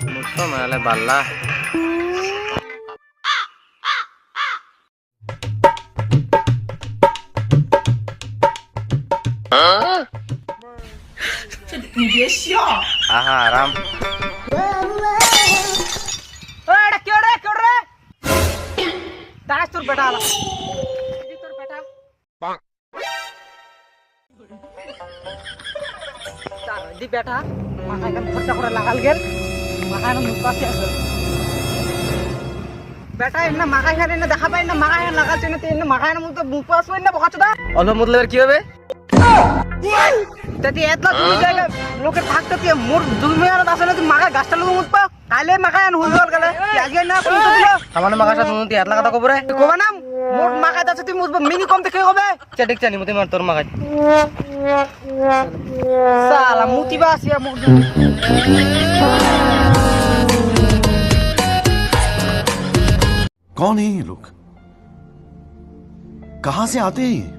मुझको मिळाले बाल्ला你别笑。 आहा आराम এটা কেউ রে কেউ রে দাঁড়াস তোর বেটা আলা তোর বেটা দি বেটা মাথায় গান খরচা করে লাগাল গেল মাথায় না মুখ পাশে আছে বেটা এনে মাথায় গান এনে দেখা পাই না মাথায় গান লাগাচ্ছে না এনে মাথায় না মুখ পাশ হয় না বকাচোদা অল্প মতলবের কি হবে যদি এতলা তুমি জায়গা লোকে থাকতে তুই মোর দুলমিয়ার আসলে তুই মাখা গাছটা লোক মুখ পা কালে মাখা আন হল হল গেলে আগে না কোন তো দিল আমার মাগাটা তুমি এত কথা কবরে কোবা না মোর মাখা আছে তুই মুখ মিনি কম দেখে হবে চেক জানি মতে মার তোর মাগাই সালা মুতিবা আসিয়া মুখ कौन है ये लोग? कहां से आते हैं ये?